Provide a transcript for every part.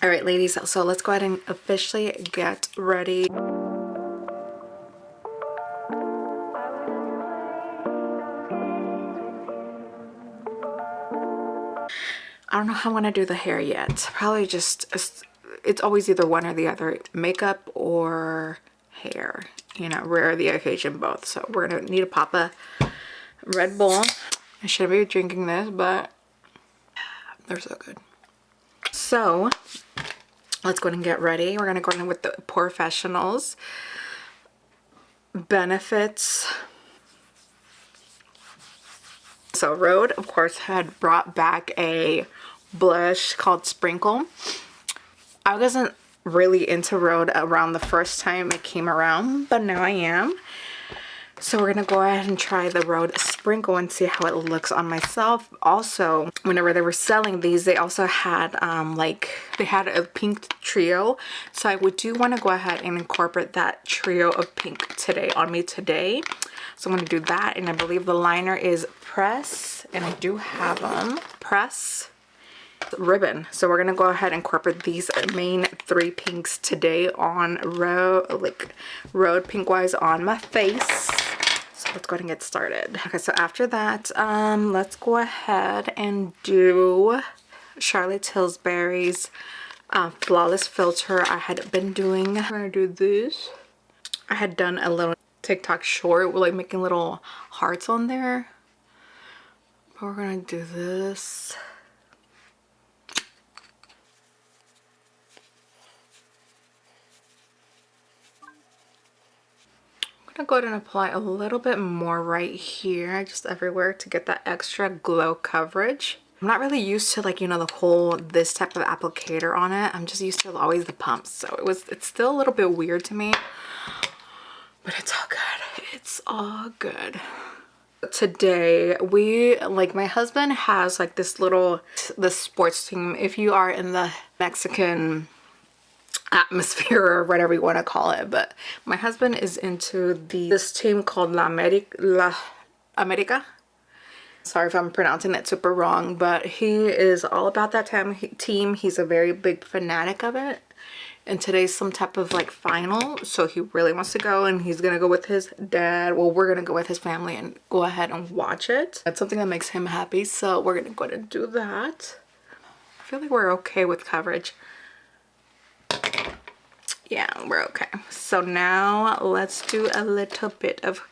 All right, ladies, so let's go ahead and officially get ready. I don't know how I'm gonna do the hair yet. Probably just, it's always either one or the other, makeup or hair. You know, rare the occasion both. So we're gonna need to pop a Red Bull. I should be drinking this, but they're so good. So let's go ahead and get ready. We're gonna go in with the Porefessionals Benefits. So Rhode, of course, had brought back a blush called Sprinkle. I wasn't really into Rhode around the first time it came around, but now I am. So we're gonna go ahead and try the Rhode Sprinkle and see how it looks on myself. Also, whenever they were selling these, they also had they had a pink trio. So I do want to go ahead and incorporate that trio of pink today on me today. So I'm gonna do that, and I believe the liner is Press, and I do have them Press Ribbon. So we're gonna go ahead and incorporate these main three pinks today on Rhode Pink wise on my face. So let's go ahead and get started. Okay, so after that, let's go ahead and do Charlotte Tilbury's Flawless Filter. I had been doing, I'm gonna do this. I had done a little TikTok short with like making little hearts on there. But we're gonna do this. I'm gonna go ahead and apply a little bit more right here, just everywhere, to get that extra glow coverage. I'm not really used to, like, you know, the whole this type of applicator on it. I'm just used to always the pumps, so it's still a little bit weird to me, but it's all good. It's all good. Today my husband has like this sports team. If you are in the Mexican atmosphere or whatever you want to call it, but my husband is into this team called La America. Sorry if I'm pronouncing it super wrong, but he is all about that team. He's a very big fanatic of it, and today's some type of like final, so he really wants to go, and he's gonna go with his dad. Well, we're gonna go with his family and go ahead and watch it. That's something that makes him happy, so we're gonna go ahead and do that. I feel like we're okay with coverage. Yeah, we're okay. So now let's do a little bit of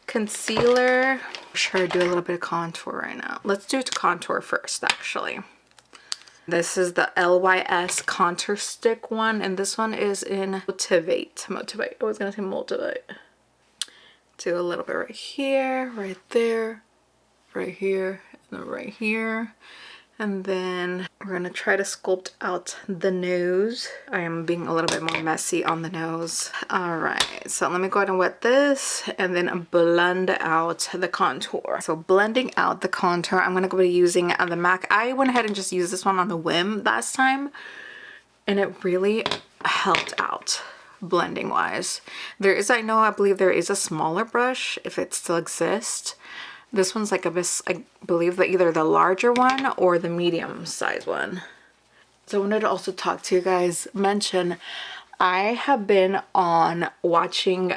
concealer. I'm sure I do a little bit of contour right now. Let's do contour first, actually. This is the LYS contour stick one, and this one is in Motivate. I was gonna say Motivate. Do a little bit right here, right there, right here, and then right here. And then we're gonna try to sculpt out the nose. I am being a little bit more messy on the nose. All right, so let me go ahead and wet this and then blend out the contour. So blending out the contour, I'm gonna go be using the MAC. I went ahead and just used this one on the whim last time, and it really helped out blending wise. I believe there is a smaller brush if it still exists. This one's like I believe that either the larger one or the medium size one. So I wanted to also talk to you guys, mention I have been on watching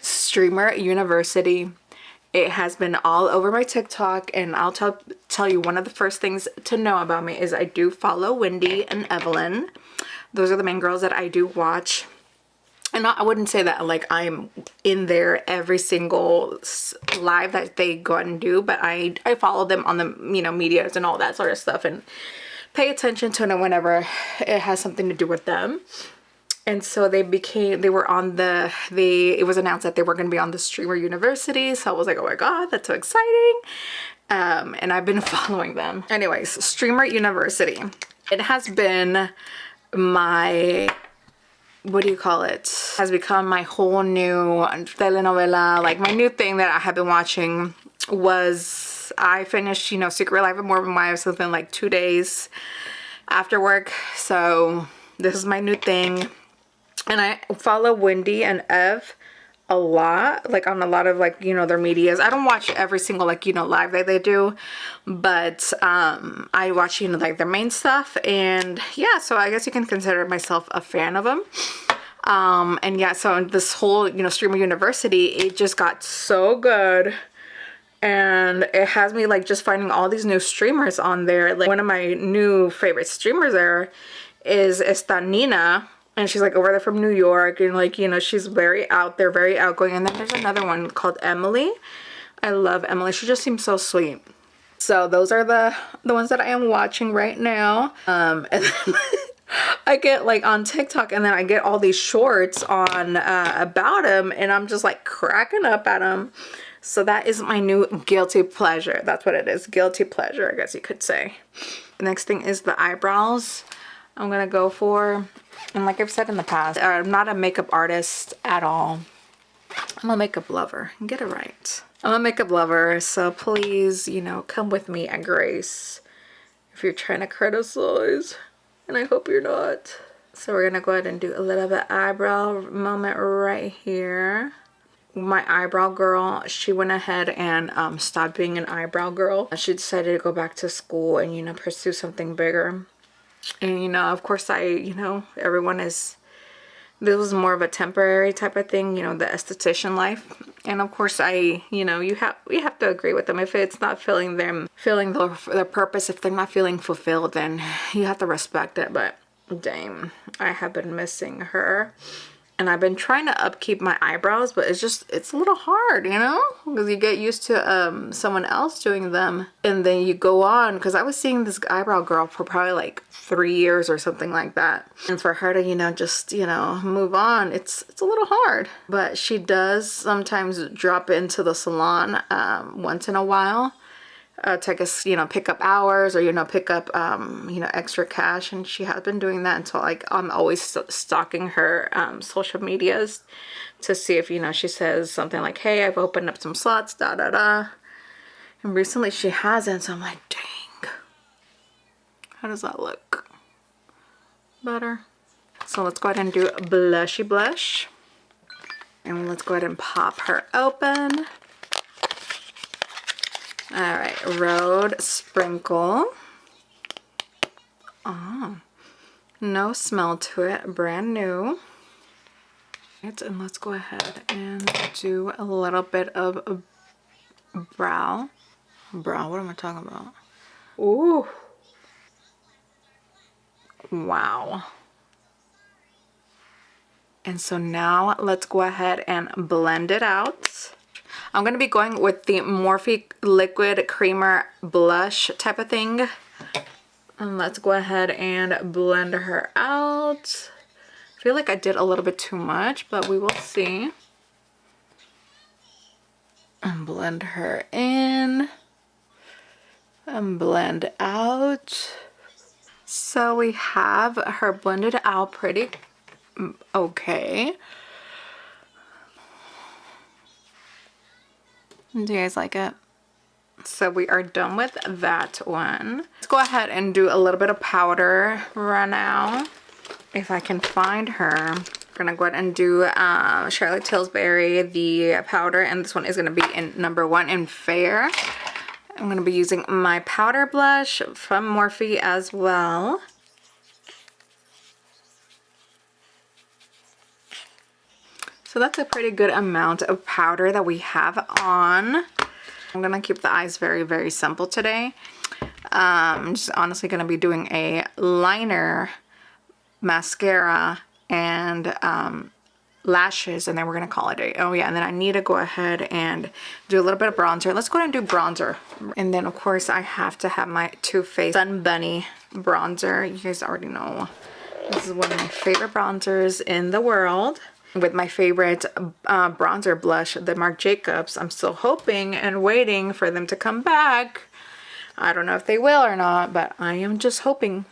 Streamer University. It has been all over my TikTok, and I'll tell you, one of the first things to know about me is I do follow Wendy and Evelyn. Those are the main girls that I do watch. And I wouldn't say that like I'm in there every single live that they go out and do, but I follow them on the, you know, medias and all that sort of stuff, and pay attention to it whenever it has something to do with them. And so it was announced that they were going to be on the Streamer University. So I was like, oh my God, that's so exciting. And I've been following them. Anyways, Streamer University. It has been my, what do you call it? Has become my whole new telenovela. Like my new thing that I have been watching was, I finished, you know, Secret Life of Mormon Wives within like 2 days after work. So this is my new thing. And I follow Wendy and Ev a lot, like on a lot of like, you know, their medias. I don't watch every single like, you know, live that they do, but I watch, you know, like their main stuff. And yeah, so I guess you can consider myself a fan of them. And yeah, so this whole, you know, streamer university, it just got so good. And it has me like just finding all these new streamers on there. Like one of my new favorite streamers there is esta Nina, and she's like over there from New York, and like, you know, she's very out there, very outgoing. And then there's another one called Emily. I love Emily. She just seems so sweet. So those are the ones that I am watching right now. And then I get like on TikTok, and then I get all these shorts on about them, and I'm just like cracking up at them. So that is my new guilty pleasure. That's what it is. Guilty pleasure, I guess you could say. The next thing is the eyebrows I'm gonna go for. And like I've said in the past, I'm not a makeup artist at all. I'm a makeup lover. Get it right. I'm a makeup lover, so please, you know, come with me at Grace if you're trying to criticize. And I hope you're not. So we're gonna go ahead and do a little bit eyebrow moment right here. My eyebrow girl, she went ahead and stopped being an eyebrow girl. She decided to go back to school and, you know, pursue something bigger. And, you know, of course you know, this was more of a temporary type of thing, you know, the esthetician life. And of course you know, we have to agree with them. If it's not filling their purpose, if they're not feeling fulfilled, then you have to respect it. But dang, I have been missing her. And I've been trying to upkeep my eyebrows, but it's a little hard, you know? Because you get used to someone else doing them. And then you go on, because I was seeing this eyebrow girl for probably like 3 years or something like that. And for her to, you know, just, you know, move on, it's a little hard. But she does sometimes drop into the salon once in a while. To, I guess, you know, pick up hours, or, you know, pick up, you know, extra cash. And she has been doing that until, like, I'm always stalking her social medias to see if, you know, she says something like, hey, I've opened up some slots, da da da. And recently she hasn't, so I'm like, dang. How does that look? Better? So let's go ahead and do a blushy blush. And let's go ahead and pop her open. Alright, Rhode Sprinkle. Oh, no smell to it, brand new. And let's go ahead and do a little bit of brow. Brow, what am I talking about? Ooh. Wow. And so now let's go ahead and blend it out. I'm going to be going with the Morphe Liquid Creamer Blush type of thing. And let's go ahead and blend her out. I feel like I did a little bit too much, but we will see. And blend her in. And blend out. So we have her blended out pretty okay. Do you guys like it? So we are done with that one. Let's go ahead and do a little bit of powder right now. If I can find her. I'm gonna go ahead and do Charlotte Tilbury, the powder, and this one is gonna be in #1 in Fair. I'm gonna be using my powder blush from Morphe as well. So that's a pretty good amount of powder that we have on. I'm gonna keep the eyes very, very simple today. I'm just honestly gonna be doing a liner, mascara, and lashes, and then we're gonna call it a day. Oh yeah, and then I need to go ahead and do a little bit of bronzer. Let's go ahead and do bronzer. And then of course I have to have my Too Faced Sun Bunny bronzer. You guys already know. This is one of my favorite bronzers in the world. With my favorite bronzer blush, the Marc Jacobs. I'm still hoping and waiting for them to come back. I don't know if they will or not, but I am just hoping.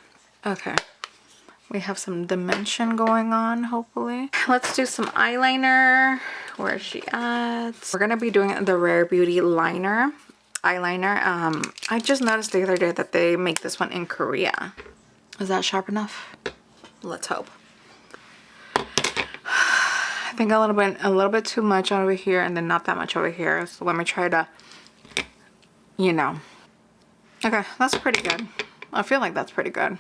Okay. We have some dimension going on, hopefully. Let's do some eyeliner. Where is she at? We're going to be doing the Rare Beauty eyeliner. I just noticed the other day that they make this one in Korea. Is that sharp enough? Let's hope. think a little bit too much over here and then not that much over here. So let me try to, you know. Okay, that's pretty good. I feel like that's pretty good.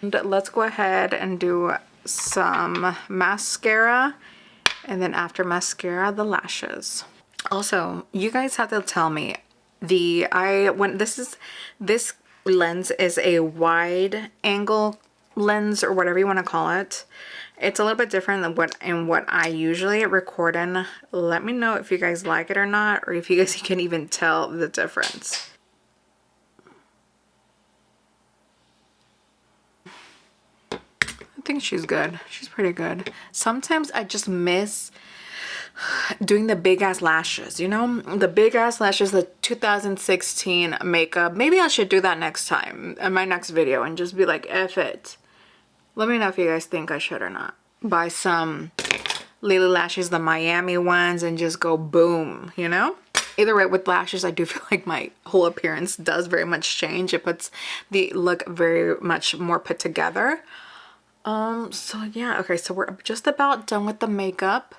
And let's go ahead and do some mascara, and then after mascara, the lashes. Also, you guys have to tell me this lens is a wide angle lens or whatever you want to call it. It's a little bit different than what I usually record in. Let me know if you guys like it or not, or if you guys can even tell the difference. I think she's good. She's pretty good. Sometimes I just miss doing the big ass lashes, you know, the big ass lashes, the 2016 makeup. Maybe I should do that next time in my next video and just be like, F it. Let me know if you guys think I should or not. Buy some Lily lashes, the Miami ones, and just go boom, you know? Either way, with lashes, I do feel like my whole appearance does very much change. It puts the look very much more put together. So yeah, okay, so we're just about done with the makeup.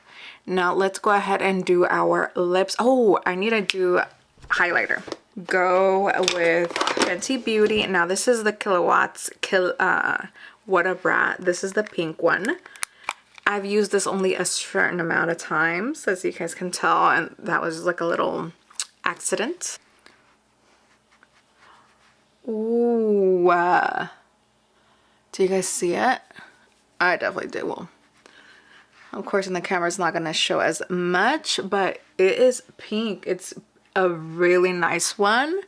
Now let's go ahead and do our lips. Oh, I need to do highlighter. Go with Fenty Beauty. Now this is the Killawatt's Wattabrat. This is the pink one. I've used this only a certain amount of times, as you guys can tell, and that was like a little accident. Ooh, do you guys see it? I definitely do. Well, of course, in the camera, it's not going to show as much, but it is pink. It's a really nice one.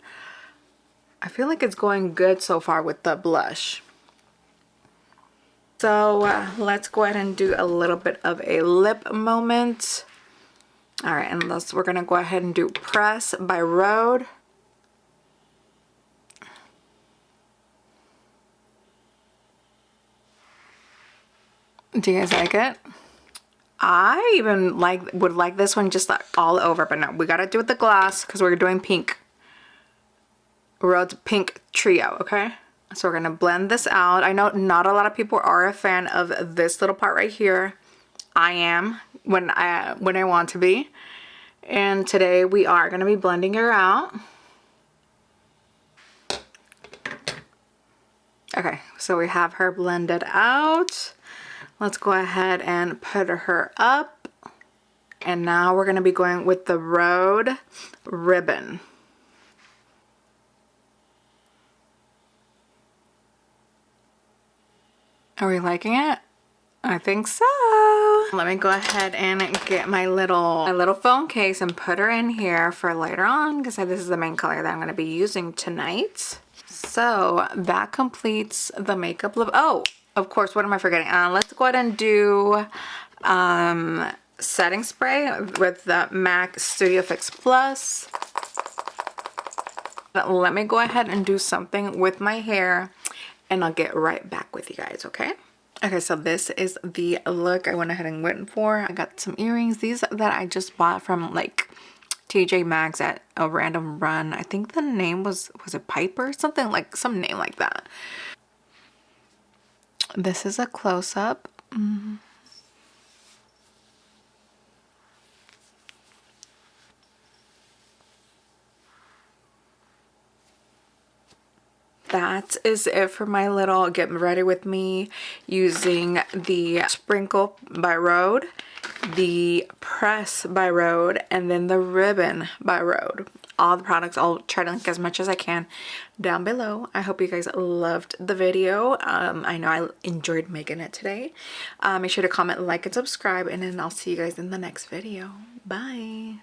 I feel like it's going good so far with the blush. So let's go ahead and do a little bit of a lip moment. All right, and we're going to go ahead and do Press by Rhode. Do you guys like it? I even would like this one just like all over, but no, we gotta do it with the gloss because we're doing pink. Rhode Pink Trio, okay? So we're gonna blend this out. I know not a lot of people are a fan of this little part right here. I am when I want to be. And today we are gonna be blending her out. Okay, so we have her blended out. Let's go ahead and put her up. And now we're going to be going with the Rhode ribbon. Are we liking it? I think so. Let me go ahead and get my little phone case and put her in here for later on, because this is the main color that I'm going to be using tonight. So that completes the makeup look. Oh, of course, what am I forgetting? Let's go ahead and do setting spray with the MAC Studio Fix Plus. Let me go ahead and do something with my hair, and I'll get right back with you guys, okay? Okay, so this is the look I went ahead and went for. I got some earrings. These that I just bought from like TJ Maxx at a random run. I think the name was it Piper? Something like, some name like that. This is a close-up. That is it for my little get ready with me using the Sprinkle by Rhode, the Press by Rhode, and then the Ribbon by Rhode. All the products, I'll try to link as much as I can down below. I hope you guys loved the video. I know I enjoyed making it today. Make sure to comment, like, and subscribe, and then I'll see you guys in the next video. Bye.